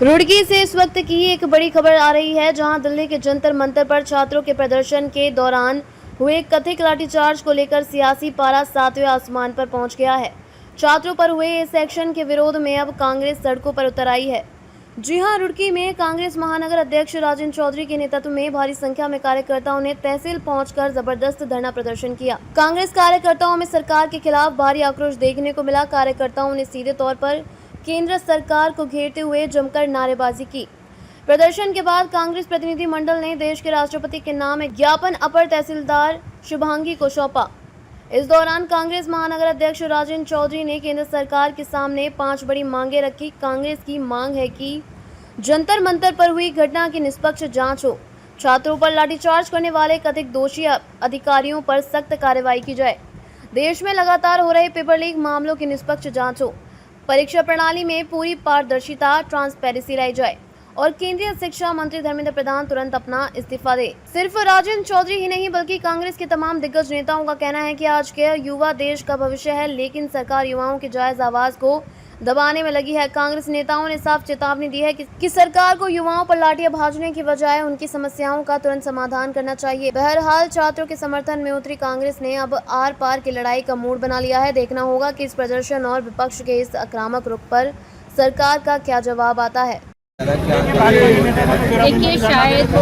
रुड़की से इस वक्त की एक बड़ी खबर आ रही है, जहां दिल्ली के जंतर मंतर पर छात्रों के प्रदर्शन के दौरान हुए कथित लाठीचार्ज को लेकर सियासी पारा 7वें आसमान पर पहुंच गया है। छात्रों पर हुए इस एक्शन के विरोध में अब कांग्रेस सड़कों पर उतर आई है। जी हां, रुड़की में कांग्रेस महानगर अध्यक्ष राजेंद्र चौधरी के नेतृत्व में भारी संख्या में कार्यकर्ताओं ने तहसील पहुंचकर जबरदस्त धरना प्रदर्शन किया। कांग्रेस कार्यकर्ताओं में सरकार के खिलाफ भारी आक्रोश देखने को मिला। कार्यकर्ताओं ने सीधे तौर पर केंद्र सरकार को घेरते हुए जमकर नारेबाजी की। प्रदर्शन के बाद कांग्रेस प्रतिनिधि मंडल ने देश के राष्ट्रपति के नाम एक ज्ञापन अपर तहसीलदार शुभांगी को सौंपा। इस दौरान कांग्रेस महानगर अध्यक्ष राजेंद्र चौधरी ने केंद्र सरकार के सामने 5 बड़ी मांगे रखी। कांग्रेस की मांग है कि जंतर मंतर पर हुई घटना की निष्पक्ष जांच हो, छात्रों पर लाठीचार्ज करने वाले कथित दोषी अधिकारियों पर सख्त कार्रवाई की जाए, देश में लगातार हो रहे पेपर लीक मामलों की निष्पक्ष जांच हो, परीक्षा प्रणाली में पूरी पारदर्शिता ट्रांसपेरेंसी लाई जाए और केंद्रीय शिक्षा मंत्री धर्मेंद्र प्रधान तुरंत अपना इस्तीफा दे। सिर्फ राजेंद्र चौधरी ही नहीं बल्कि कांग्रेस के तमाम दिग्गज नेताओं का कहना है कि आज के युवा देश का भविष्य है, लेकिन सरकार युवाओं की जायज आवाज को दबाने में लगी है। कांग्रेस नेताओं ने साफ चेतावनी दी है कि सरकार को युवाओं पर लाठियां भाजने की बजाय उनकी समस्याओं का तुरंत समाधान करना चाहिए। बहरहाल छात्रों के समर्थन में उतरी कांग्रेस ने अब आर पार की लड़ाई का मूड बना लिया है। देखना होगा कि इस प्रदर्शन और विपक्ष के इस आक्रामक रुख पर सरकार का क्या जवाब आता है। देखिए, शायद वो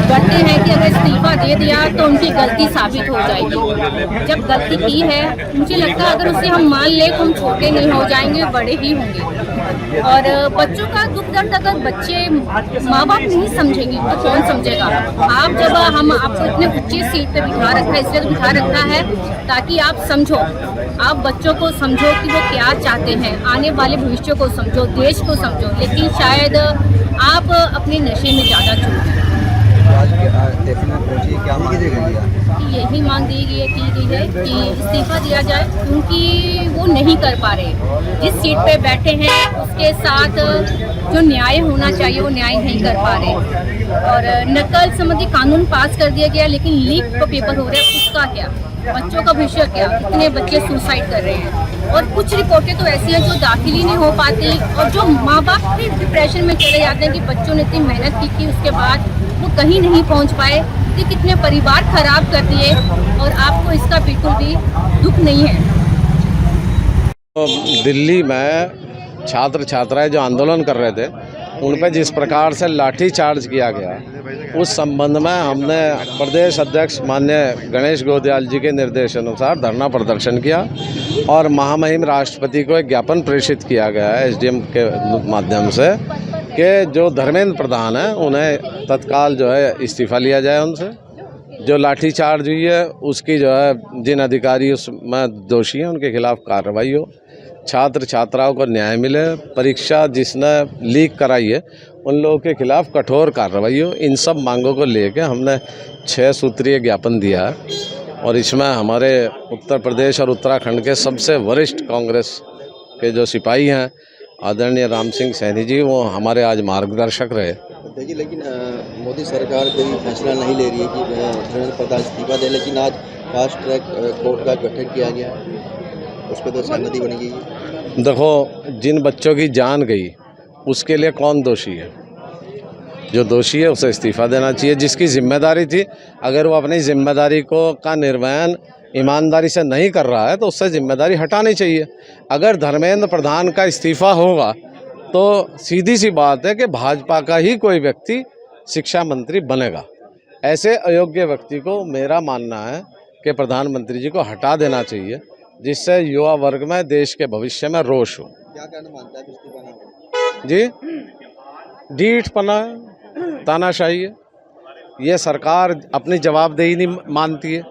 डरते हैं कि अगर इस्तीफा दे दिया तो उनकी गलती साबित हो जाएगी। जब गलती की है, मुझे लगता है अगर उसे हम मान ले तो हम छोटे नहीं हो जाएंगे, बड़े ही होंगे। और बच्चों का दुख दर्द अगर बच्चे माँ बाप नहीं समझेंगे तो कौन समझेगा। आप जब हम आपको इतने ऊंची सीट पे बिठा रखा है, इसलिए बिठा रखा है ताकि आप समझो, आप बच्चों को समझो कि वो क्या चाहते हैं, आने वाले भविष्य को समझो, देश को समझो। लेकिन शायद आप अपने नशे में ज़्यादा चूक हैं। यही मांग दी गई है कि इस्तीफा दिया जाए, क्योंकि वो नहीं कर पा रहे। जिस सीट पे बैठे हैं उसके साथ जो न्याय होना चाहिए वो न्याय नहीं कर पा रहे। और नकल संबंधी कानून पास कर दिया गया, लेकिन लीक को पेपर हो रहे हैं, उसका क्या? बच्चों का भविष्य क्या? कितने बच्चे सुसाइड कर रहे हैं। और कुछ रिपोर्टें तो ऐसी हैं जो दाखिल ही नहीं हो पाती, और जो माँ बाप भी डिप्रेशन में चले जाते हैं कि बच्चों ने इतनी मेहनत की थी, उसके बाद वो कहीं नहीं पहुँच पाए। तो कितने परिवार खराब कर दिए, और आपको इसका बिल्कुल भी दुख नहीं है। तो दिल्ली में छात्र छात्राएं जो आंदोलन कर रहे थे, उन पर जिस प्रकार से लाठी चार्ज किया गया, उस संबंध में हमने प्रदेश अध्यक्ष माननीय गणेश गोदयाल जी के निर्देशानुसार धरना प्रदर्शन किया और महामहिम राष्ट्रपति को एक ज्ञापन प्रेषित किया गया है एसडीएम के माध्यम से कि जो धर्मेंद्र प्रधान है उन्हें तत्काल जो है इस्तीफा लिया जाए, उनसे जो लाठी चार्ज हुई है उसकी जो है जिन अधिकारी उसमें दोषी हैं उनके खिलाफ कार्रवाई हो, छात्र छात्राओं को न्याय मिले, परीक्षा जिसने लीक कराई है उन लोगों के खिलाफ कठोर कार्रवाई हो। इन सब मांगों को लेकर हमने 6 सूत्रीय ज्ञापन दिया है और इसमें हमारे उत्तर प्रदेश और उत्तराखंड के सबसे वरिष्ठ कांग्रेस के जो सिपाही हैं आदरणीय राम सिंह सैनी जी, वो हमारे आज मार्गदर्शक रहे। देखिए, लेकिन मोदी सरकार कोई फैसला नहीं ले रही है कि धर्मेंद्र प्रधान इस्तीफा दे, लेकिन आज फास्ट ट्रैक कोर्ट का गठन किया गया, उस पर तो सहमति बनी गई है। देखो, जिन बच्चों की जान गई उसके लिए कौन दोषी है? जो दोषी है उसे इस्तीफा देना चाहिए। जिसकी जिम्मेदारी थी, अगर वो अपनी जिम्मेदारी का निर्वहन ईमानदारी से नहीं कर रहा है तो उससे जिम्मेदारी हटानी चाहिए। अगर धर्मेंद्र प्रधान का इस्तीफा होगा तो सीधी सी बात है कि भाजपा का ही कोई व्यक्ति शिक्षा मंत्री बनेगा। ऐसे अयोग्य व्यक्ति को मेरा मानना है कि प्रधानमंत्री जी को हटा देना चाहिए, जिससे युवा वर्ग में देश के भविष्य में रोष हो। क्या कहना मानता है इस्तीफा जी? ढीठपना, तानाशाही है। ये सरकार अपनी जवाबदेही नहीं मानती है।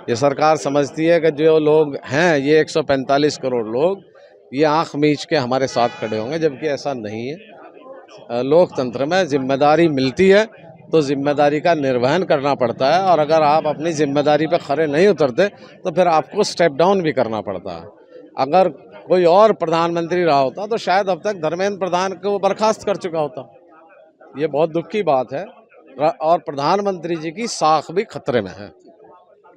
ये सरकार समझती है कि जो लोग हैं, ये 145 करोड़ लोग, ये आंख मीच के हमारे साथ खड़े होंगे, जबकि ऐसा नहीं है। लोकतंत्र में जिम्मेदारी मिलती है तो जिम्मेदारी का निर्वहन करना पड़ता है, और अगर आप अपनी जिम्मेदारी पर खड़े नहीं उतरते तो फिर आपको स्टेप डाउन भी करना पड़ता है। अगर कोई और प्रधानमंत्री रहा होता तो शायद अब तक धर्मेंद्र प्रधान को बर्खास्त कर चुका होता। ये बहुत दुख की बात है और प्रधानमंत्री जी की साख भी खतरे में है।